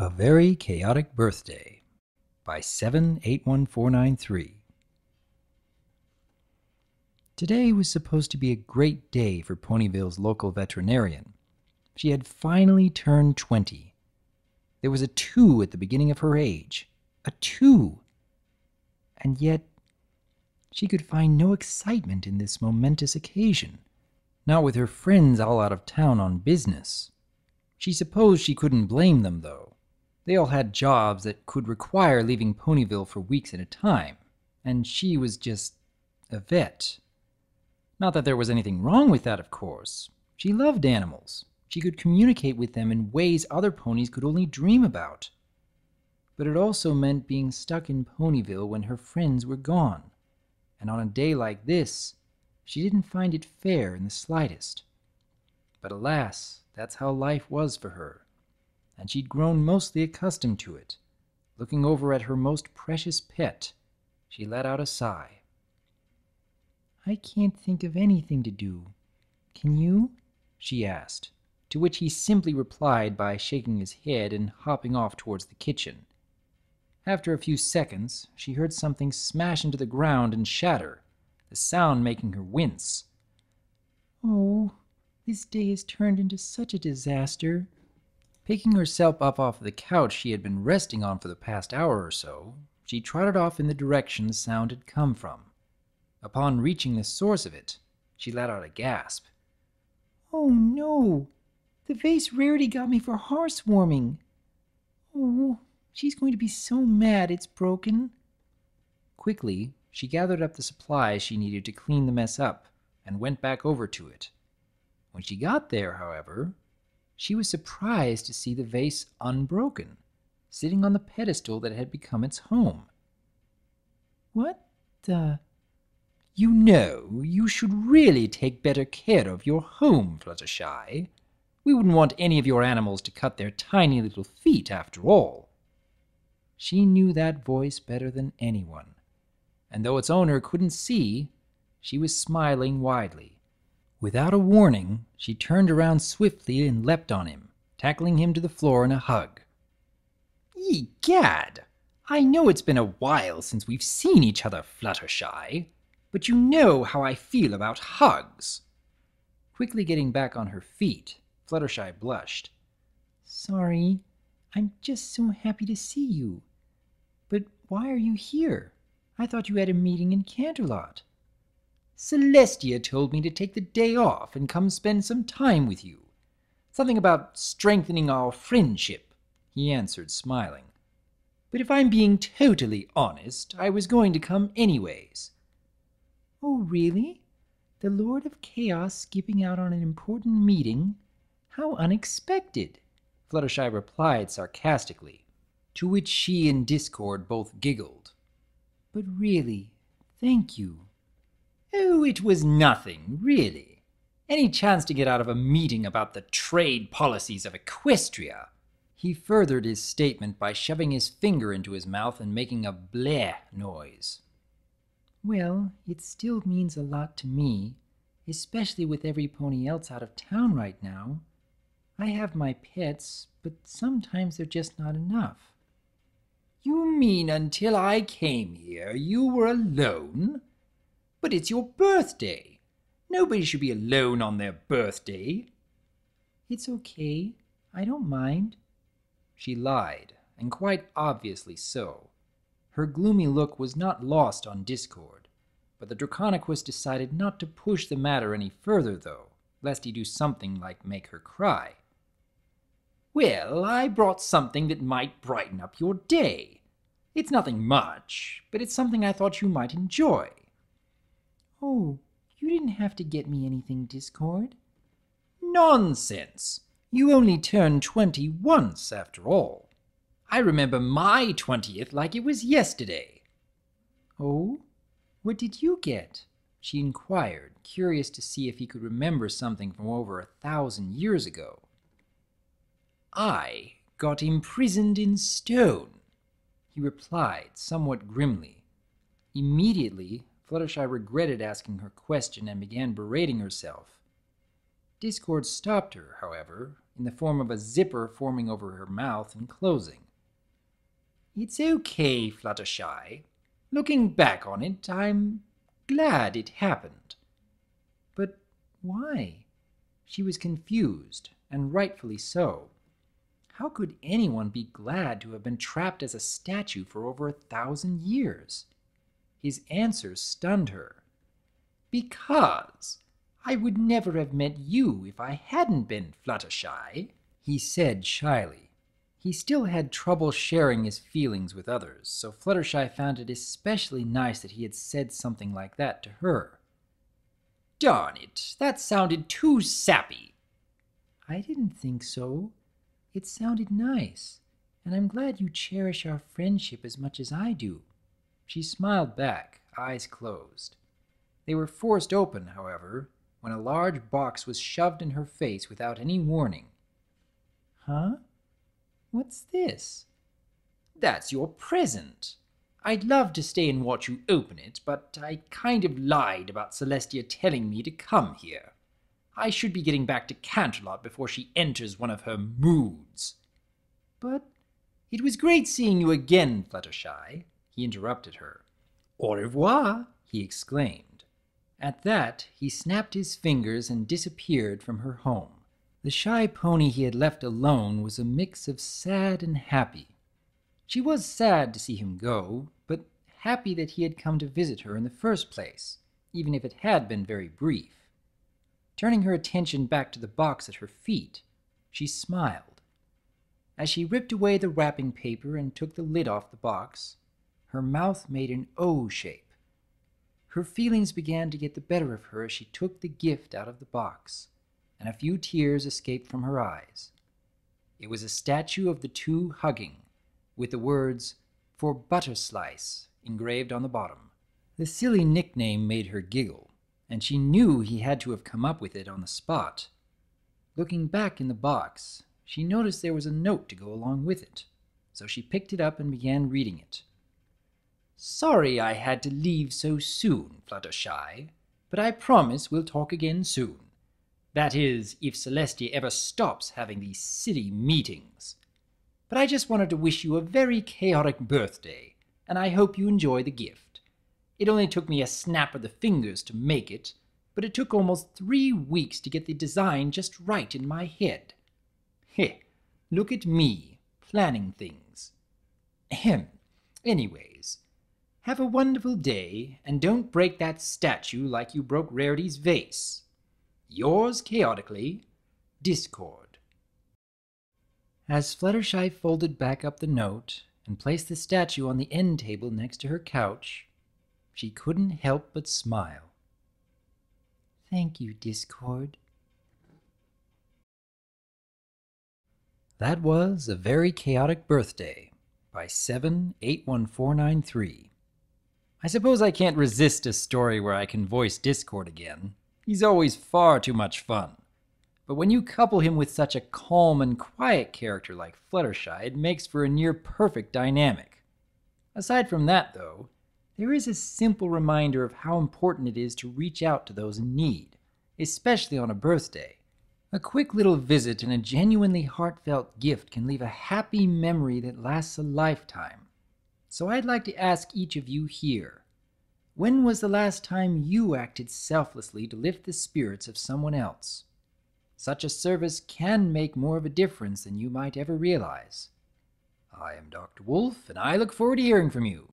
A Very Chaotic Birthday by 781493. Today was supposed to be a great day for Ponyville's local veterinarian. She had finally turned 20. There was a 2 at the beginning of her age. A 2! And yet, she could find no excitement in this momentous occasion, not with her friends all out of town on business. She supposed she couldn't blame them, though. They all had jobs that could require leaving Ponyville for weeks at a time, and she was just a vet. Not that there was anything wrong with that, of course. She loved animals. She could communicate with them in ways other ponies could only dream about. But it also meant being stuck in Ponyville when her friends were gone, and on a day like this, she didn't find it fair in the slightest. But alas, that's how life was for her, and she'd grown mostly accustomed to it. Looking over at her most precious pet, she let out a sigh. "I can't think of anything to do. Can you?" she asked, to which he simply replied by shaking his head and hopping off towards the kitchen. After a few seconds, she heard something smash into the ground and shatter, the sound making her wince. "Oh, this day has turned into such a disaster." Picking herself up off the couch she had been resting on for the past hour or so, she trotted off in the direction the sound had come from. Upon reaching the source of it, she let out a gasp. "Oh no! The vase Rarity got me for housewarming. Oh, she's going to be so mad it's broken." Quickly, she gathered up the supplies she needed to clean the mess up and went back over to it. When she got there, however, she was surprised to see the vase unbroken, sitting on the pedestal that had become its home. "What the—" "You know, you should really take better care of your home, Fluttershy. We wouldn't want any of your animals to cut their tiny little feet, after all." She knew that voice better than anyone, and though its owner couldn't see, she was smiling widely. Without a warning, she turned around swiftly and leapt on him, tackling him to the floor in a hug. "Egad! I know it's been a while since we've seen each other, Fluttershy, but you know how I feel about hugs." Quickly getting back on her feet, Fluttershy blushed. "Sorry, I'm just so happy to see you. But why are you here? I thought you had a meeting in Canterlot." "Celestia told me to take the day off and come spend some time with you. Something about strengthening our friendship," he answered, smiling. "But if I'm being totally honest, I was going to come anyways." "Oh, really? The Lord of Chaos skipping out on an important meeting? How unexpected!" Fluttershy replied sarcastically, to which she and Discord both giggled. "But really, thank you." "Oh, it was nothing, really. Any chance to get out of a meeting about the trade policies of Equestria." He furthered his statement by shoving his finger into his mouth and making a bleh noise. "Well, it still means a lot to me, especially with every pony else out of town right now. I have my pets, but sometimes they're just not enough." "You mean until I came here, you were alone? But it's your birthday. Nobody should be alone on their birthday." "It's okay. I don't mind." She lied, and quite obviously so. Her gloomy look was not lost on Discord, but the Draconequus decided not to push the matter any further, though, lest he do something like make her cry. "Well, I brought something that might brighten up your day. It's nothing much, but it's something I thought you might enjoy." "Oh, you didn't have to get me anything, Discord." "Nonsense! You only turned 20 once, after all. I remember my 20th like it was yesterday." "Oh? What did you get?" she inquired, curious to see if he could remember something from over 1,000 years ago. "I got imprisoned in stone," he replied somewhat grimly. Immediately, Fluttershy regretted asking her question and began berating herself. Discord stopped her, however, in the form of a zipper forming over her mouth and closing. "It's okay, Fluttershy. Looking back on it, I'm glad it happened." But why? She was confused, and rightfully so. How could anyone be glad to have been trapped as a statue for over 1,000 years? His answer stunned her. "Because I would never have met you if I hadn't been, Fluttershy," he said shyly. He still had trouble sharing his feelings with others, so Fluttershy found it especially nice that he had said something like that to her. "Darn it, that sounded too sappy." "I didn't think so. It sounded nice, and I'm glad you cherish our friendship as much as I do." She smiled back, eyes closed. They were forced open, however, when a large box was shoved in her face without any warning. "Huh? What's this?" "That's your present. I'd love to stay and watch you open it, but I kind of lied about Celestia telling me to come here. I should be getting back to Canterlot before she enters one of her moods." "But it was great seeing you again, Fluttershy," he interrupted her. "Au revoir," he exclaimed. At that, he snapped his fingers and disappeared from her home. The shy pony he had left alone was a mix of sad and happy. She was sad to see him go, but happy that he had come to visit her in the first place, even if it had been very brief. Turning her attention back to the box at her feet, she smiled. As she ripped away the wrapping paper and took the lid off the box, her mouth made an O shape. Her feelings began to get the better of her as she took the gift out of the box, and a few tears escaped from her eyes. It was a statue of the two hugging, with the words, "For Butterslice," engraved on the bottom. The silly nickname made her giggle, and she knew he had to have come up with it on the spot. Looking back in the box, she noticed there was a note to go along with it, so she picked it up and began reading it. "Sorry I had to leave so soon, Fluttershy, but I promise we'll talk again soon. That is, if Celestia ever stops having these silly meetings. But I just wanted to wish you a very chaotic birthday, and I hope you enjoy the gift. It only took me a snap of the fingers to make it, but it took almost 3 weeks to get the design just right in my head. Heh, look at me, planning things. Ahem. Anyways, have a wonderful day, and don't break that statue like you broke Rarity's vase. Yours chaotically, Discord." As Fluttershy folded back up the note and placed the statue on the end table next to her couch, she couldn't help but smile. "Thank you, Discord." That was A Very Chaotic Birthday by 781493. I suppose I can't resist a story where I can voice Discord again. He's always far too much fun. But when you couple him with such a calm and quiet character like Fluttershy, it makes for a near-perfect dynamic. Aside from that, though, there is a simple reminder of how important it is to reach out to those in need, especially on a birthday. A quick little visit and a genuinely heartfelt gift can leave a happy memory that lasts a lifetime. So I'd like to ask each of you here, when was the last time you acted selflessly to lift the spirits of someone else? Such a service can make more of a difference than you might ever realize. I am Dr. Wolf, and I look forward to hearing from you.